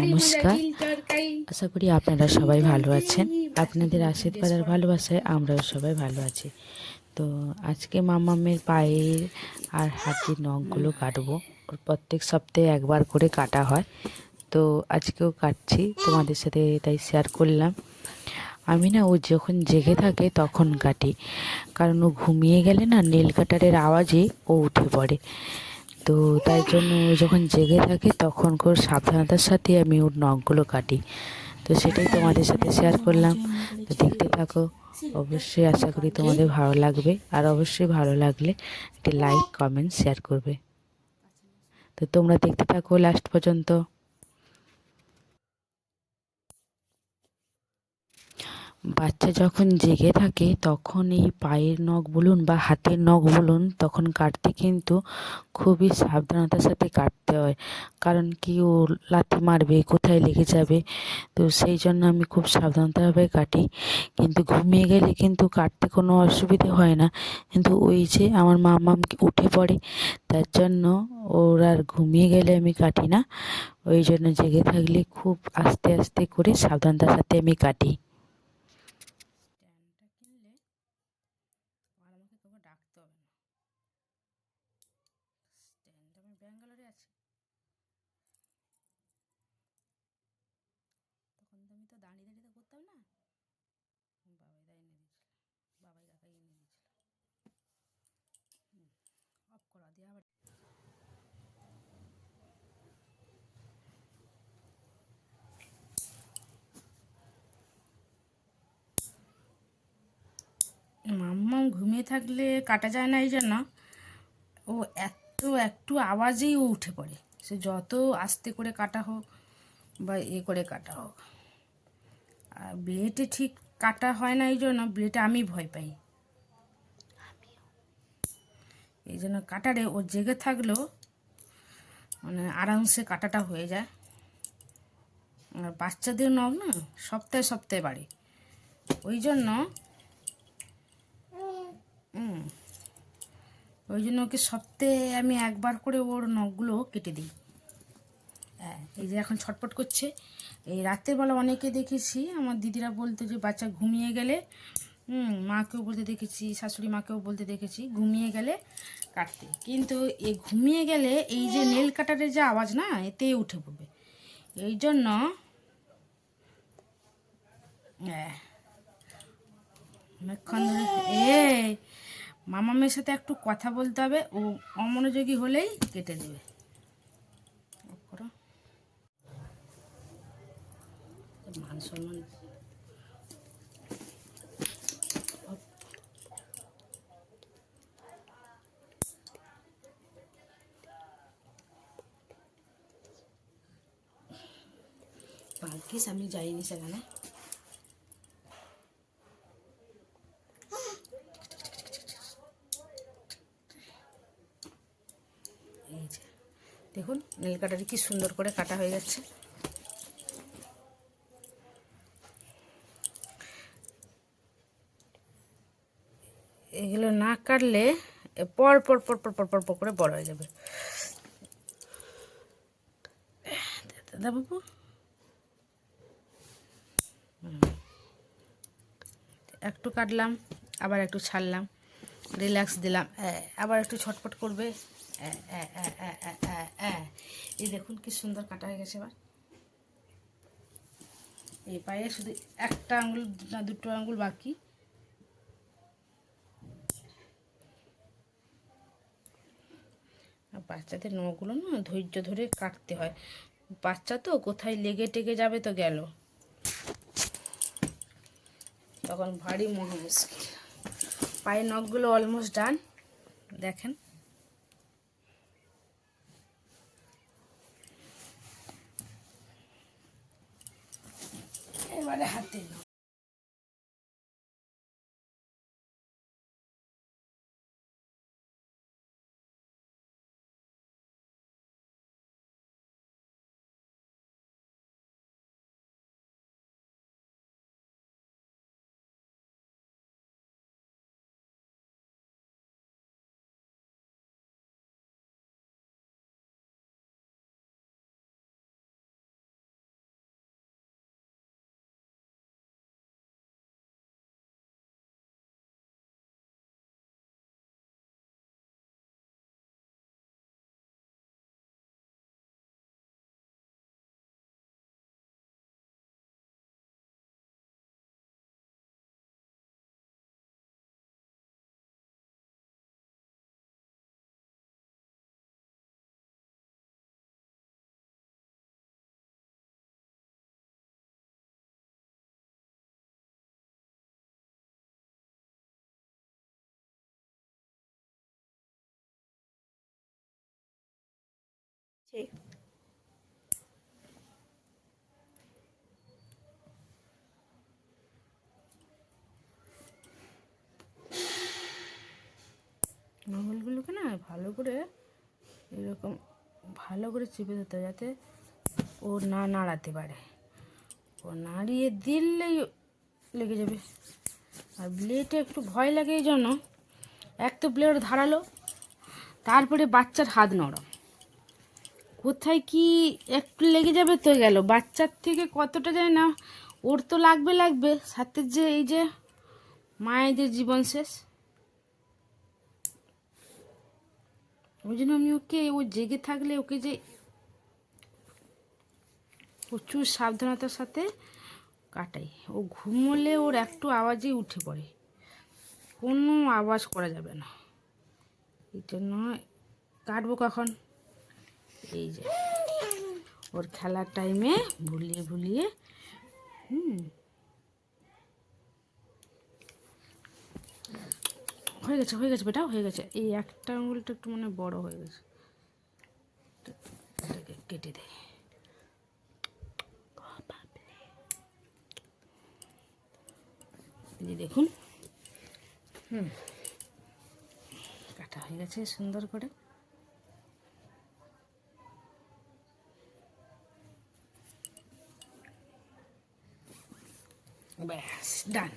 নমস্কার। আশা করি আপনারা সবাই ভালো আছেন। আপনাদের আশীর্বাদ আর ভালোবাসায় আমরাও সবাই ভালো আছি। তো আজকে মামামের পায়ের আর হাতের নখগুলো কাটবো। ওর প্রত্যেক সপ্তাহে একবার করে কাটা হয়, তো আজকেও কাটছি, তোমাদের সাথে তাই শেয়ার করলাম। আমি না, ও যখন জেগে থাকে তখন কাটি, কারণ ও ঘুমিয়ে গেলে না নেল কাটারের আওয়াজে ও উঠে পড়ে। তো তাই জন্য ও যখন জেগে থাকে তখন খুব সাবধানতার সাথে আমি ওর নখগুলো কাটি। তো সেটাই তোমাদের সাথে শেয়ার করলাম। তো দেখতে থাকো, অবশ্যই আশা করি তোমাদের ভালো লাগবে, আর অবশ্যই ভালো লাগলে একটি লাইক কমেন্ট শেয়ার করবে। তো তোমরা দেখতে থাকো লাস্ট পর্যন্ত। বাচ্চা যখন জেগে থাকে তখন এই পায়ের নখ বলুন বা হাতের নখ বলুন, তখন কাটতে কিন্তু খুবই সাবধানতার সাথে কাটতে হয়। কারণ কি, ও লাথি মারবে, কোথায় লেগে যাবে। তো সেই জন্য আমি খুব সাবধানতাভাবে কাটি। কিন্তু ঘুমিয়ে গেলে কিন্তু কাটতে কোনো অসুবিধে হয় না। কিন্তু ওই যে আমার মামাম উঠে পড়ে, তার জন্য ওর আর ঘুমিয়ে গেলে আমি কাটি না। ওই জন্য জেগে থাকলে খুব আস্তে আস্তে করে সাবধানতার সাথে আমি কাটি। স্ট্যান্ডটা কিনলে আর আমাকে তোকে ডাকতে হবে না। স্ট্যান্ড আমি ব্যাঙ্গালোরে আছি, তখন তো আমি তো দাঁড়িয়ে দাঁড়িয়ে তো করতাম না। বাবাই দা এনে দিয়েছিল, বাবাই কাকাই এনে দিয়েছিল। অফ করা দিয়ে আবার মাম্মাম ঘুমিয়ে থাকলে কাটা যায় না, এই জন্য ও একটু আওয়াজেই ও উঠে পড়ে। সে যত আস্তে করে কাটা হোক বা করে কাটা হোক। আর ব্লেডে ঠিক কাটা হয় না, এই জন্য ব্লেডে আমি ভয় পাই। এই জন্য কাটারে ও জেগে থাকলেও মানে আরামসে কাটাটা হয়ে যায়। আর বাচ্চাদের নখ না সপ্তাহে সপ্তাহে বাড়ে, ওই জন্য ওকে সপ্তাহে আমি একবার করে ওর নখগুলো কেটে দিই। হ্যাঁ, এই যে এখন ছটপট করছে। এই রাতের বেলা অনেকে দেখেছি, আমার দিদিরা বলতো যে বাচ্চা ঘুমিয়ে গেলে, মাকেও বলতে দেখেছি, শাশুড়ি মাকেও বলতে দেখেছি, ঘুমিয়ে গেলে কাটতে। কিন্তু এ ঘুমিয়ে গেলে এই যে নেল কাটারের যে আওয়াজ না, এতেই উঠে পড়বে। এই জন্য অনেকক্ষণ ধরে মামামের সাথে একটু কথা বলতে হবে, ও অমনোযোগী হলেই কেটে দেবে। মান সম্মান ভাগ্যিস আমি যাইনি সেখানে। এই যে দেখুন, নীল কাটারি কি সুন্দর করে কাটা হয়ে যাচ্ছে। এগুলো না কাটলে পর পর পর পর পর পর পর করে বড় হয়ে যাবে। দাদা বাবু, একটু কাটলাম, আবার একটু ছাড়লাম, রিল্যাক্স দিলাম, আবার একটু ছটফট করবে। এই দেখুন কি সুন্দর কাটা হয়ে গেছে। এবার এই পায়ে শুধু একটা আঙুল না দুটো আঙুল বাকি। আর বাচ্চাদের নখগুলো না ধৈর্য ধরে কাটতে হয়। বাচ্চা তো কোথায় লেগে টেগে যাবে তো গেল, তখন ভারী মহা মুশকিল। পায়ের নখগুলো অলমোস্ট ডান, দেখেন। এবারে হাতে নখ। নাঙলগুলোকে না ভালো করে এরকম ভালো করে চেপে দিতে হবে, যাতে ও না নাড়াতে পারে। ও নাড়িয়ে দিলেই লেগে যাবে। আর ব্লেডে একটু ভয় লাগে এই জন্য, এক তো ব্লেড ধারালো, তারপরে বাচ্চার হাত নরম, কোথায় কি একটু লেগে যাবে তো গেল। বাচ্চার থেকে কতটা যায় না, ওর তো লাগবে লাগবে, সাথে যে এই যে মায়েদের জীবন শেষ। ওই জন্য আমি ওকে, ও জেগে থাকলে ওকে যে প্রচুর সাবধানতার সাথে কাটাই। ও ঘুমোলে ওর একটু আওয়াজেই উঠে পড়ে, কোনো আওয়াজ করা যাবে না। এই জন্য কাটবো কখন, এই যে ওর খেলার টাইমে ভুলিয়ে ভুলিয়ে। হয়ে গেছে হয়ে গেছে বেটা, হয়ে গেছে। এই একটা আঙুলটা একটু মানে বড় হয়ে গেছে, এটাকে কেটে দেয়। এই যে দেখুন, কাটা হয়ে গেছে সুন্দর করে। ব্যাস ডান।